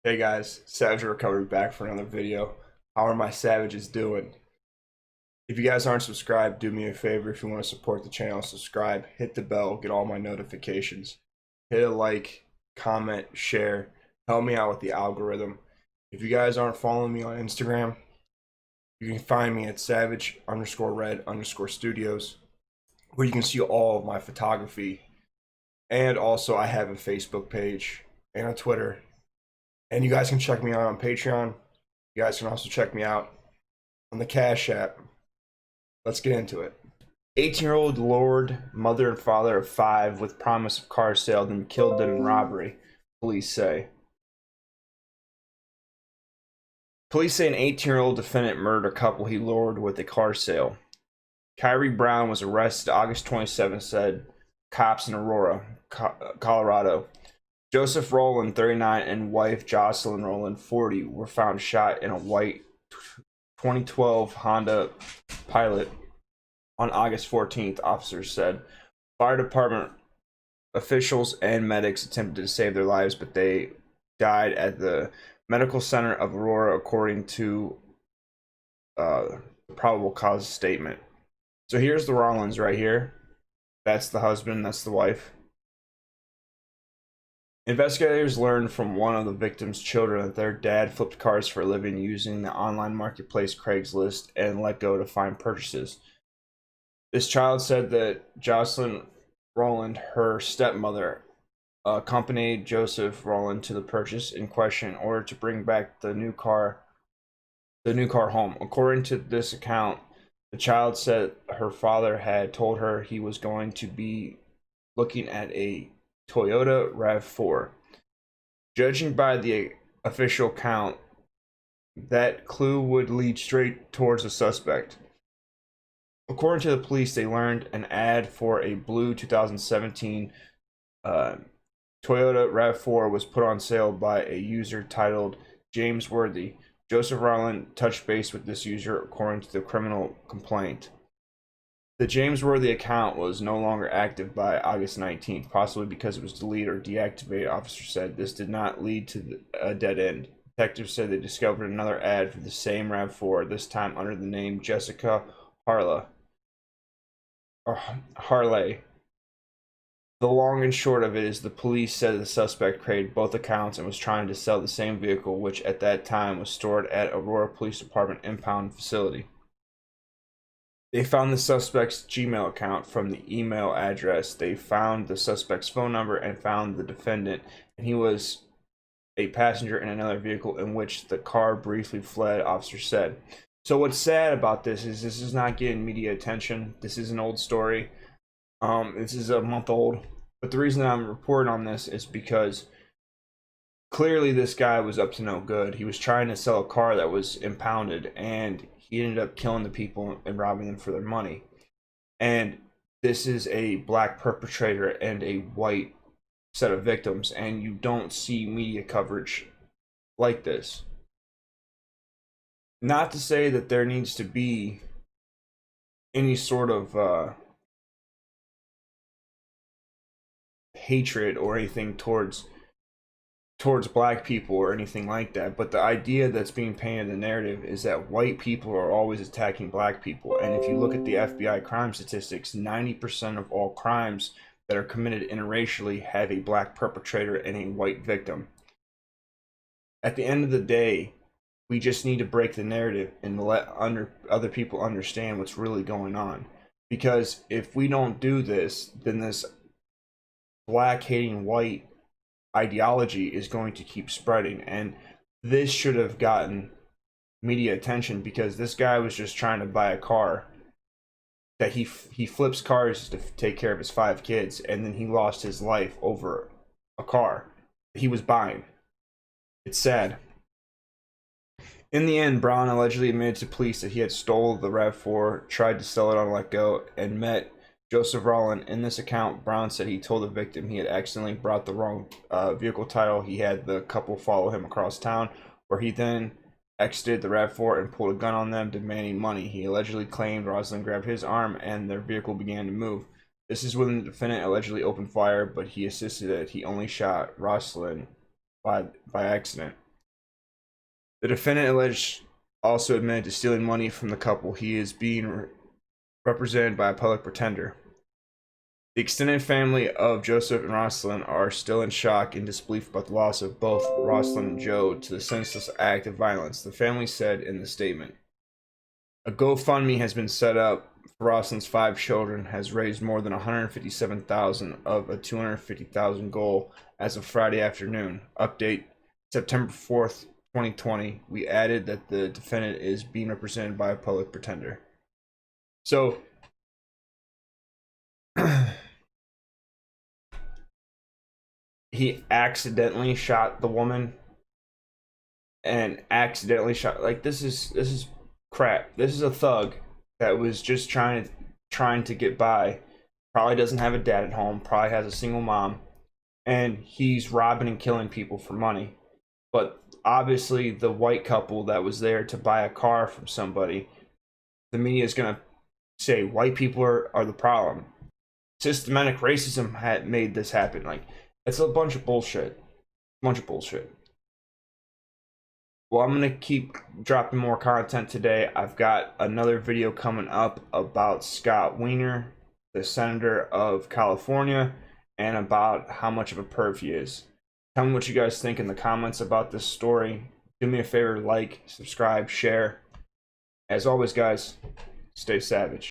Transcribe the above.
Hey guys, Savage Recovery back for another video. How are my savages doing? If you guys aren't subscribed, do me a favor. If you want to support the channel, subscribe, hit the bell, get all my notifications. Hit a like, comment, share, help me out with the algorithm. If you guys aren't following me on Instagram, you can find me at savage_red_studios, where you can see all of my photography. And also I have a Facebook page and a Twitter. And you guys can check me out on Patreon. You guys can also check me out on the Cash App. Let's get into it. 18-year-old lured mother and father of 5 with promise of car sale, then killed them in robbery, police say. Police say an 18-year-old defendant murdered a couple he lured with a car sale. Kyrie Brown was arrested August 27th, said cops in Aurora, Colorado. Joseph Roland, 39, and wife Jossline Roland, 40, were found shot in a white 2012 Honda Pilot on August 14th, officers said. Fire department officials and medics attempted to save their lives, but they died at the medical center of Aurora, according to the probable cause statement. So here's the Rollins right here. That's the husband, that's the wife. Investigators learned from one of the victims' children that their dad flipped cars for a living using the online marketplace Craigslist and let go to find purchases. This child said that Jossline Roland, her stepmother, accompanied Joseph Roland to the purchase in question in order to bring back the new car home. According to this account, the child said her father had told her he was going to be looking at a Toyota RAV4. Judging by the official count, that clue would lead straight towards the suspect. According to the police, they learned an ad for a blue 2017 Toyota RAV4 was put on sale by a user titled James Worthy. Joseph Roland touched base with this user, according to the criminal complaint. The James Worthy account was no longer active by August 19th, possibly because it was deleted or deactivated, officers said. This did not lead to a dead end. Detectives said they discovered another ad for the same RAV4, this time under the name Jessica Harley. The long and short of it is the police said the suspect created both accounts and was trying to sell the same vehicle, which at that time was stored at Aurora Police Department impound facility. They found the suspect's Gmail account from the email address. They found the suspect's phone number and found the defendant, and he was a passenger in another vehicle in which the car briefly fled, officers said. So what's sad about this is not getting media attention. This is an old story. This is a month old. But the reason that I'm reporting on this is because clearly this guy was up to no good. He was trying to sell a car that was impounded, and he ended up killing the people and robbing them for their money. And this is a black perpetrator and a white set of victims, and you don't see media coverage like this. Not to say that there needs to be any sort of hatred or anything towards black people or anything like that, but the idea that's being painted in the narrative is that white people are always attacking black people. And if you look at the FBI crime statistics, 90% of all crimes that are committed interracially have a black perpetrator and a white victim. At the end of the day, we just need to break the narrative and let other people understand what's really going on. Because if we don't do this, then this black hating white ideology is going to keep spreading, and this should have gotten media attention because this guy was just trying to buy a car that he flips cars to take care of his 5 kids, and then he lost his life over a car he was buying. It's sad. In the end, Brown allegedly admitted to police that he had stole the RAV4, tried to sell it on Let Go, and met Joseph Roland. In this account, Brown said he told the victim he had accidentally brought the wrong vehicle title. He had the couple follow him across town, where he then exited the RAV4 and pulled a gun on them, demanding money. He allegedly claimed Roslyn grabbed his arm and their vehicle began to move. This is when the defendant allegedly opened fire, but he insisted that he only shot Roslyn by accident. The defendant alleged also admitted to stealing money from the couple. He is being represented by a public pretender. The extended family of Joseph and Jossline are still in shock and disbelief about the loss of both Jossline and Joe to the senseless act of violence, the family said in the statement. A GoFundMe has been set up for Jossline's 5 children, has raised more than $157,000 of a $250,000 goal as of Friday afternoon. Update September 4th, 2020. We added that the defendant is being represented by a public pretender. So he accidentally shot the woman and accidentally shot, like, this is crap. This is a thug that was just trying to get by. Probably doesn't have a dad at home, probably has a single mom, and he's robbing and killing people for money. But obviously the white couple that was there to buy a car from somebody, the media is going to say white people are the problem. Systematic racism had made this happen. Like, it's a bunch of bullshit. Well, I'm gonna keep dropping more content today. I've got another video coming up about Scott Wiener, the senator of California, and about how much of a perv he is. Tell me what you guys think in the comments about this story. Do me a favor, like, subscribe, share. As always, guys, stay savage.